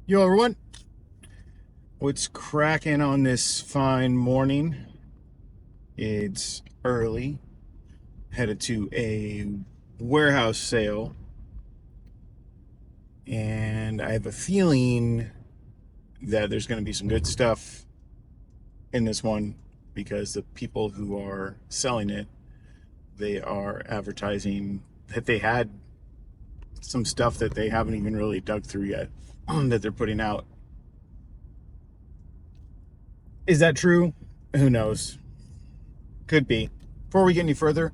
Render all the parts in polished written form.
Yo, everyone. What's cracking on this fine morning? It's early. Headed to a warehouse sale. And I have a feeling that there's going to be some good stuff in this one because the people who are selling it, they are advertising that they had some stuff that they haven't even really dug through yet that they're putting out. Is that true? Who knows? Could be. Before we get any further,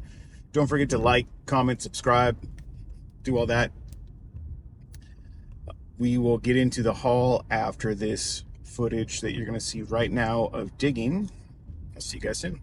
don't forget to like, comment, subscribe, do all that. We will get into the haul after this footage that you're going to see right now of digging. I'll see you guys soon.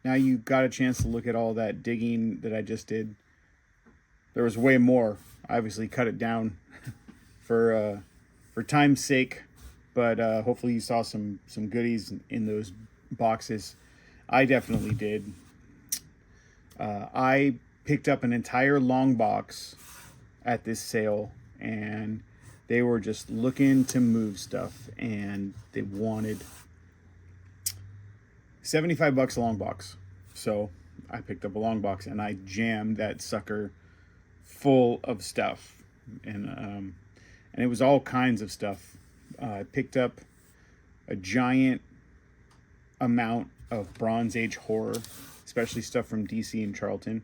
Now you got a chance to look at all that digging that I just did. There was way more. I obviously cut it down for time's sake, but hopefully you saw some goodies in those boxes. I definitely did. I picked up an entire long box at this sale, and they were just looking to move stuff, and they wanted $75 a long box. So I picked up a long box and I jammed that sucker full of stuff, and it was all kinds of stuff. I picked up a giant amount of Bronze Age horror, especially stuff from DC and Charlton.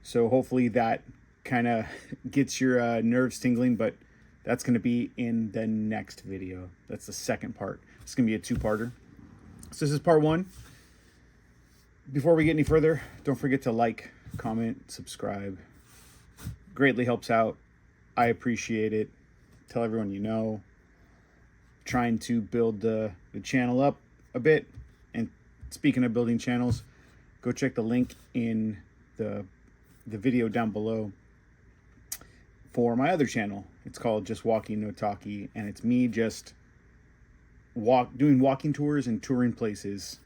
So hopefully that kind of gets your nerves tingling, but that's going to be in the next video. That's the second part. It's going to be a two-parter. So this is part one. Before we get any further, don't forget to like, comment, subscribe. Greatly helps out. I appreciate it. Tell everyone you know. Trying to build the channel up a bit. And speaking of building channels, go check the link in the video down below for my other channel. It's called Just Walking No Talkie, and it's me just doing walking tours and touring places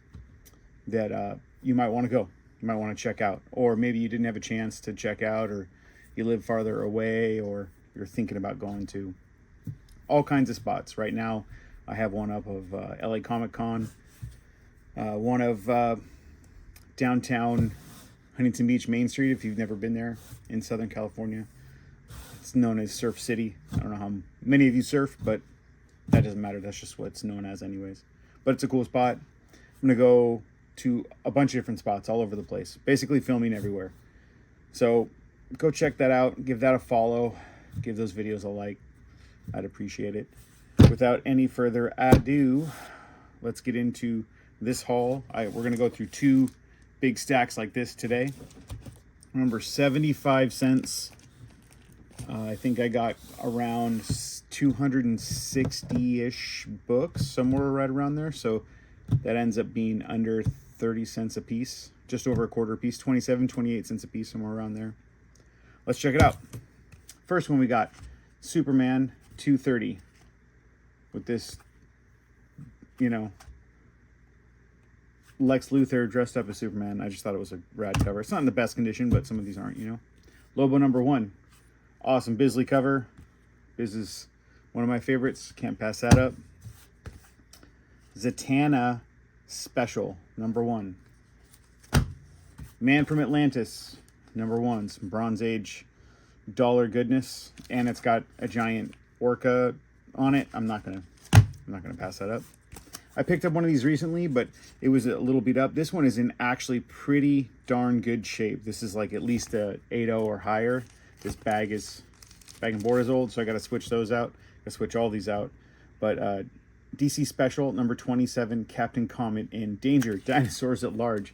that you might want to go. You might want to check out, or maybe you didn't have a chance to check out, or you live farther away, or you're thinking about going to. All kinds of spots. Right now I have one up of LA Comic Con, one of downtown Huntington Beach Main Street, if you've never been there, in Southern California. It's known as Surf City. I don't know how many of you surf, but that doesn't matter. That's just what it's known as anyways. But it's a cool spot. I'm going to go to a bunch of different spots all over the place, basically filming everywhere. So go check that out. Give that a follow. Give those videos a like. I'd appreciate it. Without any further ado, let's get into this haul. We're going to go through 2 big stacks like this today. Remember, 75 cents. I think I got around 260-ish books, somewhere right around there. So that ends up being under 30 cents a piece, just over a quarter a piece, 27, 28 cents a piece, somewhere around there. Let's check it out. First one we got, Superman 230. With this, you know, Lex Luthor dressed up as Superman. I just thought it was a rad cover. It's not in the best condition, but some of these aren't, you know. Lobo #1. Awesome Bisley cover. This is one of my favorites. Can't pass that up. Zatanna Special #1. Man from Atlantis #1. Some Bronze Age dollar goodness, and it's got a giant orca on it. I'm not gonna pass that up. I picked up one of these recently, but it was a little beat up. This one is in actually pretty darn good shape. This is like at least a 8.0 or higher. This bag and board is old, so I got to switch those out. I switch all these out. But DC Special #27, Captain Comet in Danger, Dinosaurs at Large.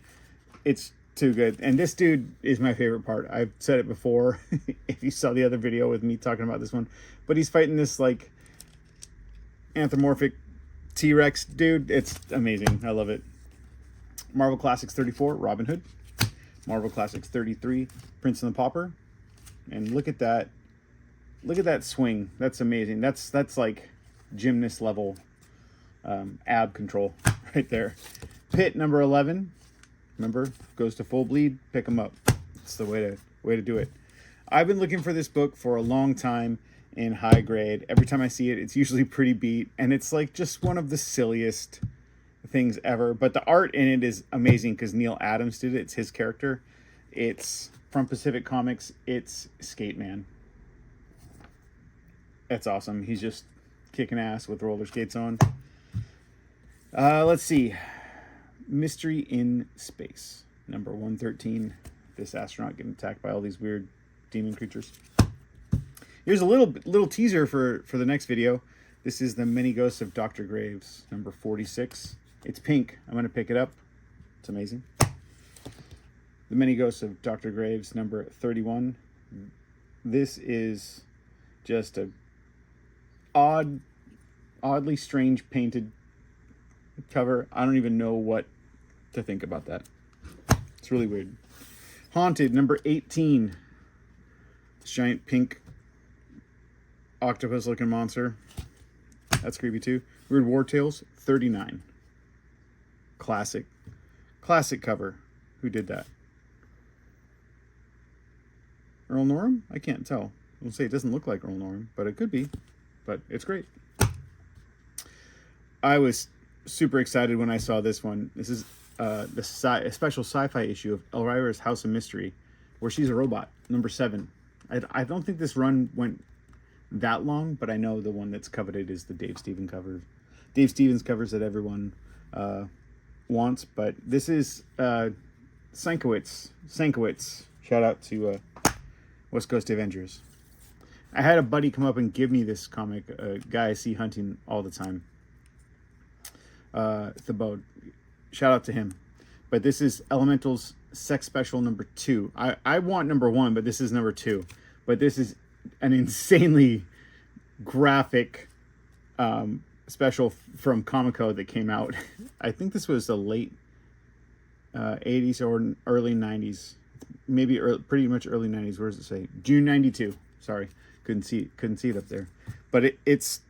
It's too good. And this dude is my favorite part. I've said it before, if you saw the other video with me talking about this one. But he's fighting this, like, anthropomorphic T-Rex dude. It's amazing. I love it. Marvel Classics 34, Robin Hood. Marvel Classics 33, Prince and the Pauper. And look at that. Look at that swing. That's amazing. That's like gymnast level ab control right there. Pit #11. Remember, goes to full bleed. Pick them up. It's the way to do it. I've been looking for this book for a long time in high grade. Every time I see it, it's usually pretty beat, and it's like just one of the silliest things ever. But the art in it is amazing because Neil Adams did it. It's his character. It's from Pacific Comics. It's Skate Man. That's awesome. He's just kicking ass with roller skates on. Let's see. Mystery in Space #113. This astronaut getting attacked by all these weird demon creatures. Here's a little teaser for the next video. This is the Many Ghosts of Dr. Graves #46. It's pink. I'm going to pick it up. It's amazing. The Many Ghosts of Dr. Graves #31. This is just a oddly strange painted cover. I don't even know what to think about that. It's really weird. Haunted #18. This giant pink octopus looking monster. That's creepy too. Weird War Tales 39. Classic cover. Who did that? Earl Norem? I can't tell. I'll say it doesn't look like Earl Norem, but it could be. But it's great. I was super excited when I saw this one. This is a special sci-fi issue of Elvira's House of Mystery, where she's a robot, #7. I don't think this run went that long, but I know the one that's coveted is the Dave Stevens cover. Dave Stevens covers that everyone wants, but this is Sankiewicz. Shout out to West Coast Avengers. I had a buddy come up and give me this comic, a guy I see hunting all the time. Thibaud. Shout out to him. But this is Elemental's Sex Special #2. I want #1, but this is #2. But this is an insanely graphic special from Comico that came out. I think this was the late 80s or early 90s. Maybe pretty much early 90s. Where does it say? June 92. Sorry. Couldn't see it up there. But it's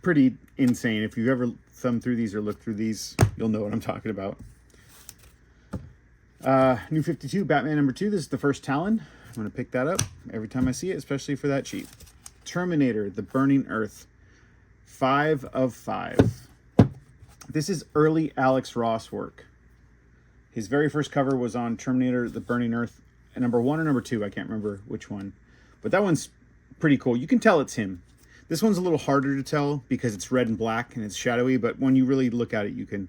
pretty insane. If you've ever thumbed through these or looked through these, you'll know what I'm talking about. New 52, Batman #2. This is the first Talon. I'm going to pick that up every time I see it, especially for that cheap. Terminator, The Burning Earth. 5 of 5. This is early Alex Ross work. His very first cover was on Terminator, The Burning Earth, #1 or #2. I can't remember which one. But that one's pretty cool. You can tell it's him. This one's a little harder to tell because it's red and black and it's shadowy, but when you really look at it, you can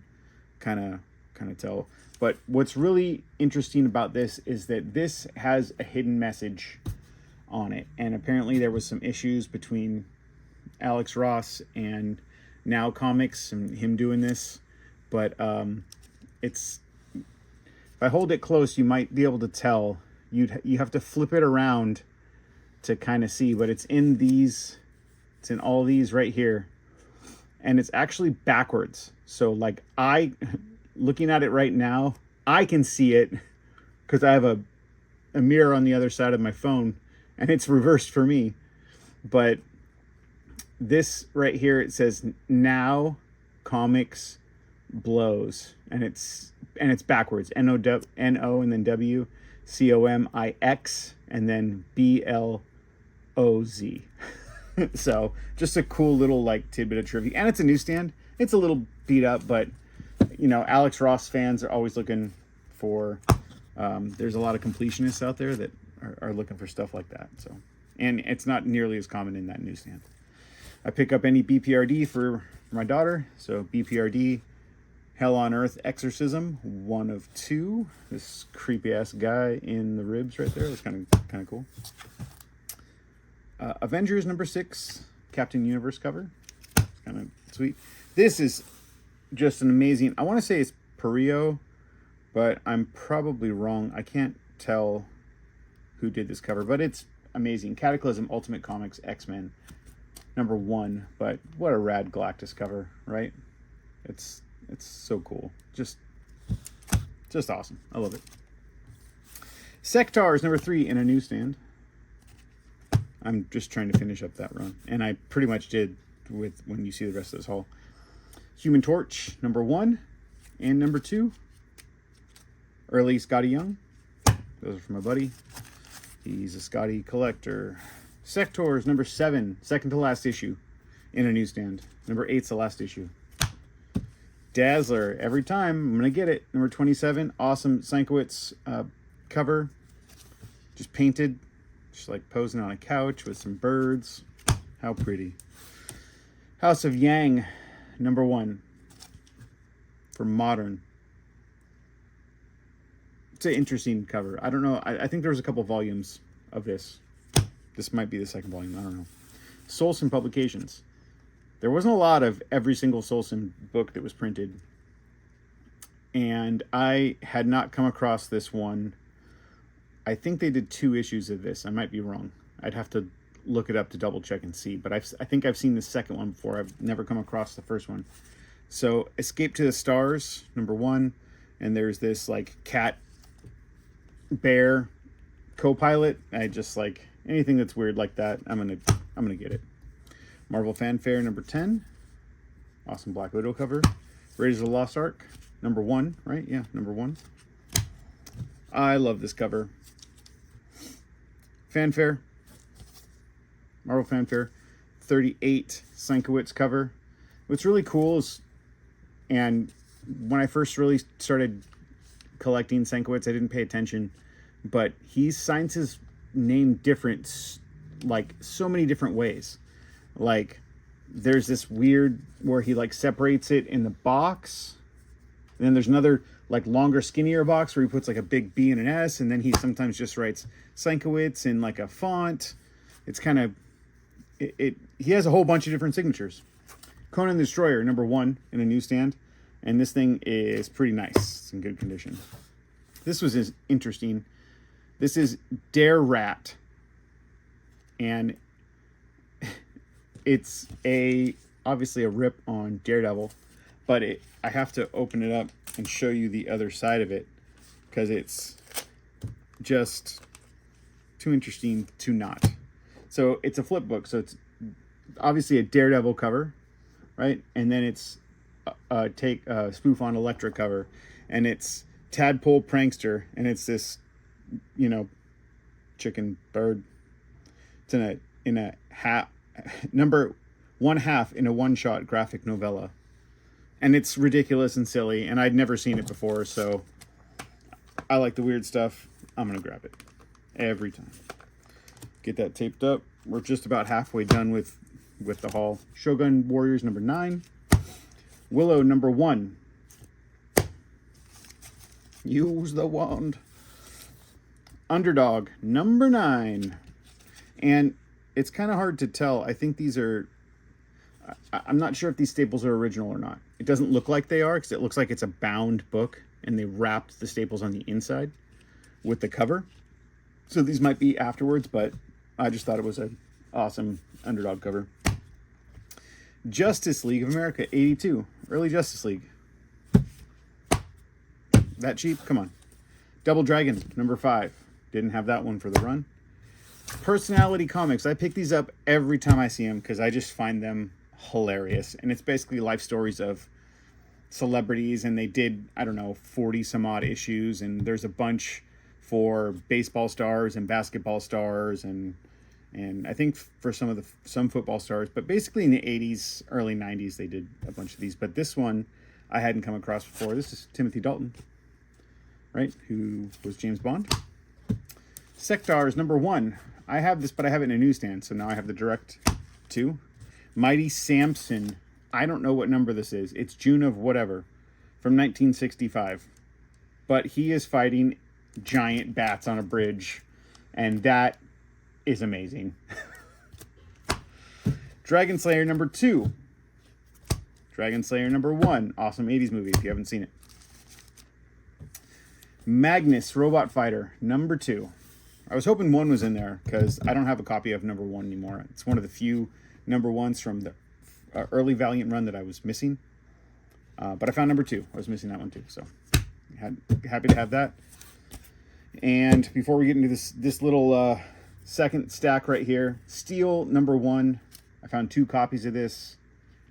kind of tell. But what's really interesting about this is that this has a hidden message on it. And apparently there was some issues between Alex Ross and Now Comics and him doing this. But it's, if I hold it close, you might be able to tell. You have to flip it around to kind of see, but it's in these, it's in all these right here. And it's actually backwards. So like looking at it right now, I can see it because I have a mirror on the other side of my phone and it's reversed for me. But this right here, it says Now Comics Blows, and it's backwards. N-O and then W, C-O-M-I-X, and then B-L-O-Z. So just a cool little like tidbit of trivia. And it's a newsstand. It's a little beat up, but you know, Alex Ross fans are always looking for, there's a lot of completionists out there that are looking for stuff like that. So, and it's not nearly as common in that newsstand. I pick up any BPRD for my daughter. So BPRD, Hell on Earth Exorcism, 1 of 2. This creepy ass guy in the ribs right there was kind of cool. Avengers number 6, Captain Universe cover. It's kind of sweet. This is just an amazing, I want to say it's Perio, but I'm probably wrong. I can't tell who did this cover, but it's amazing. Cataclysm Ultimate Comics X-Men number 1, but what a rad Galactus cover, right? It's so cool. Just awesome. I love it. Sectars number 3 in a newsstand. I'm just trying to finish up that run, and I pretty much did with when you see the rest of this haul. Human Torch number 1 and number 2. Early Scotty Young. Those are from my buddy. He's a Scotty collector. Sectors number 7, second to last issue in a newsstand. Number 8's the last issue. Dazzler, every time I'm gonna get it. Number 27, awesome Sienkiewicz cover, just painted, just like posing on a couch with some birds. How pretty. House of Yang, number 1 for modern. It's an interesting cover. I don't know. I think there was a couple volumes of this. This might be the second volume. I don't know. Solson Publications. There wasn't a lot of every single Solson book that was printed. And I had not come across this one. I think they did 2 issues of this. I might be wrong. I'd have to look it up to double check and see. But I think I've seen the second one before. I've never come across the first one. So Escape to the Stars, number 1. And there's this like cat bear co-pilot. I just like anything that's weird like that. I'm gonna get it. Marvel Fanfare number 10. Awesome Black Widow cover. Raiders of the Lost Ark number 1, right? Yeah, number 1. I love this cover. Fanfare. Marvel Fanfare 38 Sienkiewicz cover. What's really cool is, and when I first really started collecting Sienkiewicz, I didn't pay attention, but he signs his name different, like so many different ways. Like there's this weird where he like separates it in the box, and then there's another like longer skinnier box where he puts like a big B and an S, and then he sometimes just writes Sienkiewicz in like a font. It's kind of he has a whole bunch of different signatures. Conan the Destroyer number 1 in a newsstand, and this thing is pretty nice. It's in good condition. This was interesting. This is Dare Rat, and it's obviously a rip on Daredevil, but I have to open it up and show you the other side of it because it's just too interesting to not. So it's a flip book, so it's obviously a Daredevil cover, right? And then it's a spoof on Elektra cover, and it's Tadpole Prankster, and it's this, you know, chicken bird. It's in a half number 1/2 in a one-shot graphic novella, and it's ridiculous and silly, and I'd never seen it before, so I like the weird stuff. I'm gonna grab it every time. Get that taped up. we're just about halfway done with the haul. Shogun Warriors number 9. Willow number 1. Use the wand. Underdog number 9. And it's kind of hard to tell. I think these are... I'm not sure if these staples are original or not. It doesn't look like they are because it looks like it's a bound book and they wrapped the staples on the inside with the cover. So these might be afterwards, but I just thought it was an awesome Underdog cover. Justice League of America 82. Early Justice League. That cheap? Come on. Double Dragon number 5. Didn't have that one for the run. Personality Comics. I pick these up every time I see them because I just find them hilarious. And it's basically life stories of celebrities, and they did, I don't know, 40 some odd issues, and there's a bunch for baseball stars and basketball stars and I think for some football stars, but basically in the 80s, early 90s they did a bunch of these. But this one I hadn't come across before. This is Timothy Dalton, right, who was James Bond. Sectars number 1. I have this, but I have it in a newsstand, so now I have the direct 2. Mighty Samson. I don't know what number this is. It's June of whatever, from 1965. But he is fighting giant bats on a bridge, and that is amazing. Dragon Slayer number 2. Dragon Slayer number 1. Awesome 80s movie if you haven't seen it. Magnus Robot Fighter number 2. I was hoping 1 was in there because I don't have a copy of number 1 anymore. It's one of the few number 1s from the early Valiant run that I was missing. But I found number 2. I was missing that one too. So happy to have that. And before we get into this little second stack right here, Steel number 1. I found 2 copies of this.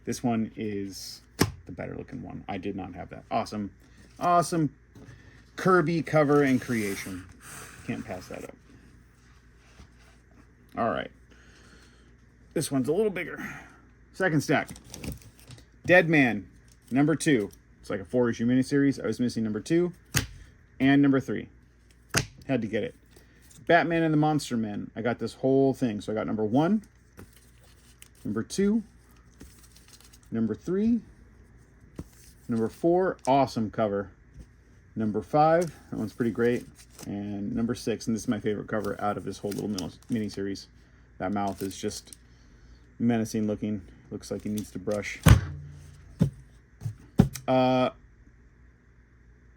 This one is the better looking one. I did not have that. Awesome Kirby cover and creation. Can't pass that up. All right. This one's a little bigger. Second stack. Dead Man number 2. It's like a 4-issue miniseries. I was missing number 2 and number 3. Had to get it. Batman and the Monster Men. I got this whole thing. So I got number 1, number 2, number 3, number 4. Awesome cover. Number 5. That one's pretty great. And number 6. And this is my favorite cover out of this whole little mini-series. That mouth is just menacing looking. Looks like he needs to brush.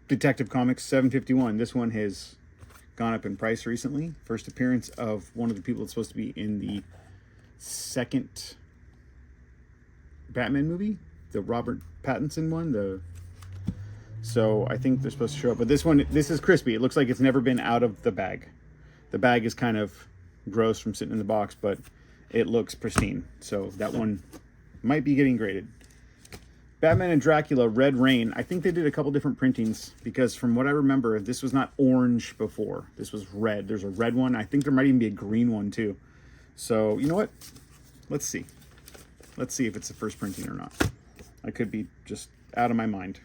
Detective Comics 751. This one has gone up in price recently. First appearance of one of the people that's supposed to be in the second Batman movie, the Robert Pattinson one. So I think they're supposed to show up. But this is crispy. It looks like it's never been out of the bag. The bag is kind of gross from sitting in the box, but it looks pristine. So that one might be getting graded. Batman and Dracula Red Rain. I think they did a couple different printings because from what I remember, this was not orange before. This was red. There's a red one. I think there might even be a green one too. So you know what? Let's see. Let's see if it's the first printing or not. I could be just out of my mind.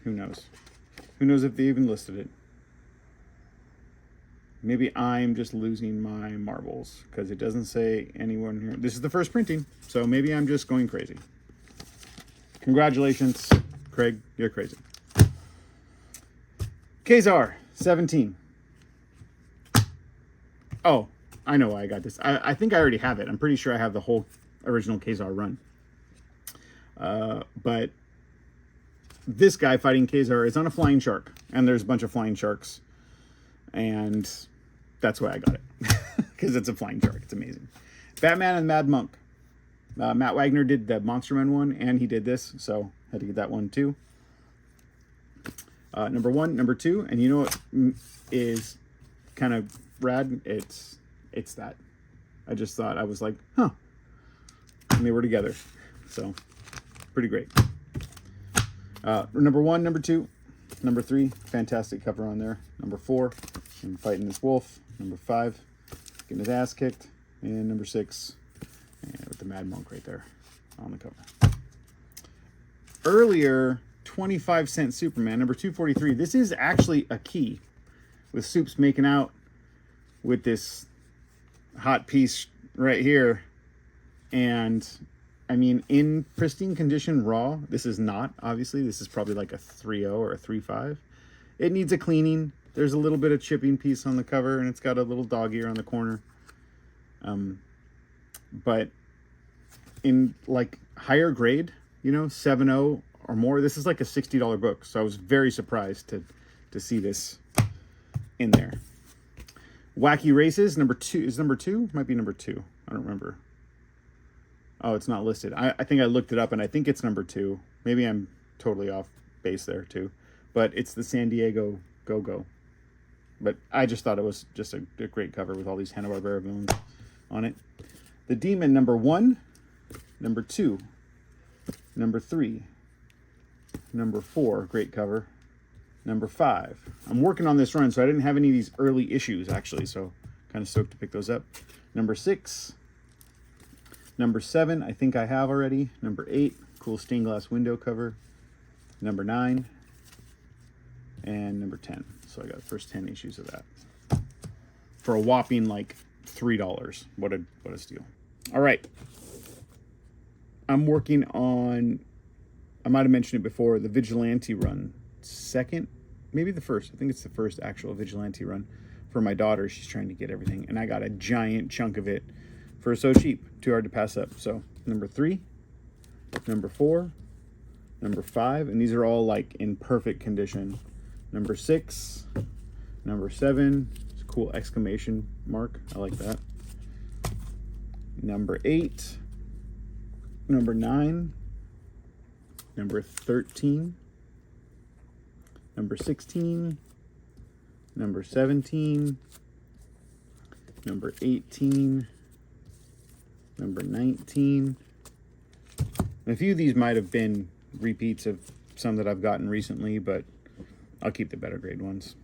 Who knows? Who knows if they even listed it? Maybe I'm just losing my marbles because it doesn't say anyone here. This is the first printing, so maybe I'm just going crazy. Congratulations, Craig. You're crazy. Kazar 17. Oh, I know why I got this. I think I already have it. I'm pretty sure I have the whole original Kazar run. But this guy fighting Kazar is on a flying shark, and there's a bunch of flying sharks, and that's why I got it, because it's a flying shark. It's amazing. Batman and Mad Monk. Matt Wagner did the Monster Man one, and he did this, so had to get that one too. Number 1, number 2, and you know what is kind of rad? It's that. I just thought, I was like, huh. And they were together, so pretty great. Number 1, number 2, number 3, fantastic cover on there. Number 4, him fighting this wolf. Number 5, getting his ass kicked. And number 6, and with the Mad Monk right there on the cover. Earlier, 25-cent Superman, number 243. This is actually a key with Soups making out with this hot piece right here. And I mean, in pristine condition raw, this is not, obviously. This is probably like a 3.0 or a 3.5. It needs a cleaning. There's a little bit of chipping piece on the cover, and it's got a little dog ear on the corner. But in like higher grade, you know, 7.0 or more, this is like a $60 book. So I was very surprised to see this in there. Wacky Races, number 2. Is number 2? Might be number 2. I don't remember. Oh, it's not listed. I think I looked it up, and I think it's number 2. Maybe I'm totally off base there, too. But it's the San Diego Go-Go. But I just thought it was just a great cover with all these Hanna-Barbera villains on it. The Demon, number 1. Number 2. Number 3. Number 4, great cover. Number 5. I'm working on this run, so I didn't have any of these early issues, actually. So kind of stoked to pick those up. Number 6. Number 7, I think I have already. Number 8, cool stained glass window cover. Number 9. And number 10. So I got the first 10 issues of that. For a whopping, like, $3. What a steal. All right. I'm working on, I might have mentioned it before, the Vigilante run. Second, maybe the first. I think it's the first actual Vigilante run for my daughter. She's trying to get everything. And I got a giant chunk of it for so cheap. Too hard to pass up. So number 3, number 4, number 5. And these are all like in perfect condition. Number 6, number 7. It's a cool exclamation mark. I like that. Number 8. Number 9. Number 13. Number 16. Number 17. Number 18. Number 19. And a few of these might have been repeats of some that I've gotten recently, but I'll keep the better grade ones.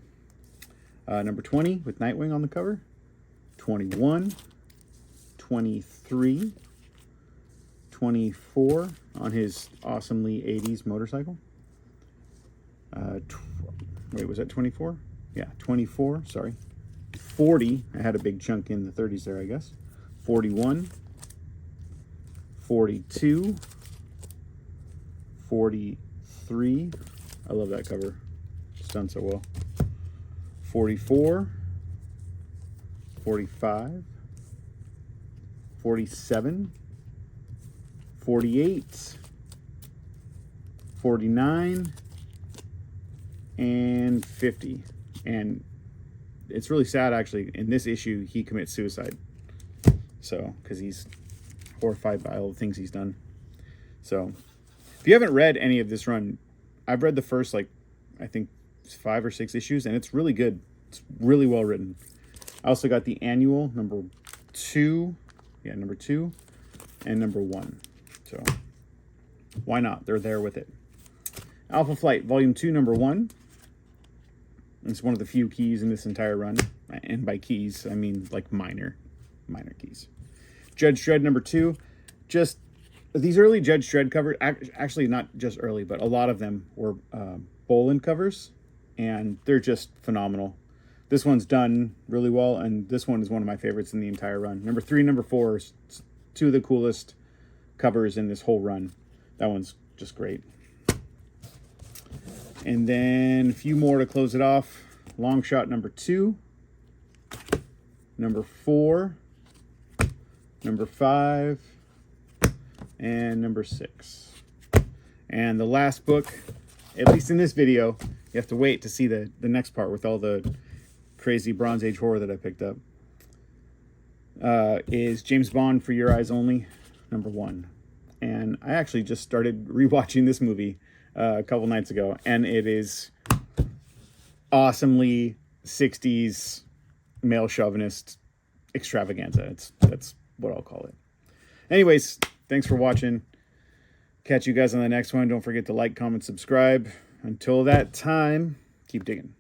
Number 20 with Nightwing on the cover. 21. 23. 24 on his awesomely 80s motorcycle. Wait, was that 24? Yeah, 24, sorry. 40, I had a big chunk in the 30s there, I guess. 41. 42. 43. I love that cover. It's done so well. 44. 45. 47. 48. 49. And 50. And it's really sad, actually. In this issue, he commits suicide. So, because he's horrified by all the things he's done. So, if you haven't read any of this run, I've read the first, like, I think 5 or 6 issues, and it's really good. It's really well written. I also got the annual, number 2. Yeah, number 2 and number 1. So, why not? They're there with it. Alpha Flight, Volume 2, number 1. It's one of the few keys in this entire run. And by keys, I mean like minor keys. Judge Dredd, number 2. Just these early Judge Dredd covers, actually not just early, but a lot of them were Bolin covers. And they're just phenomenal. This one's done really well, and this one is one of my favorites in the entire run. Number 3, number 4 is 2 of the coolest covers in this whole run. That one's just great. And then a few more to close it off. Long Shot, number 2. Number 4. Number 5. And number 6. And the last book, at least in this video, you have to wait to see the next part with all the crazy Bronze Age horror that I picked up, is James Bond for Your Eyes Only, number 1. And I actually just started rewatching this movie a couple nights ago, and it is awesomely 60s male chauvinist extravaganza. That's what I'll call it. Anyways, thanks for watching. Catch you guys on the next one. Don't forget to like, comment, subscribe. Until that time, keep digging.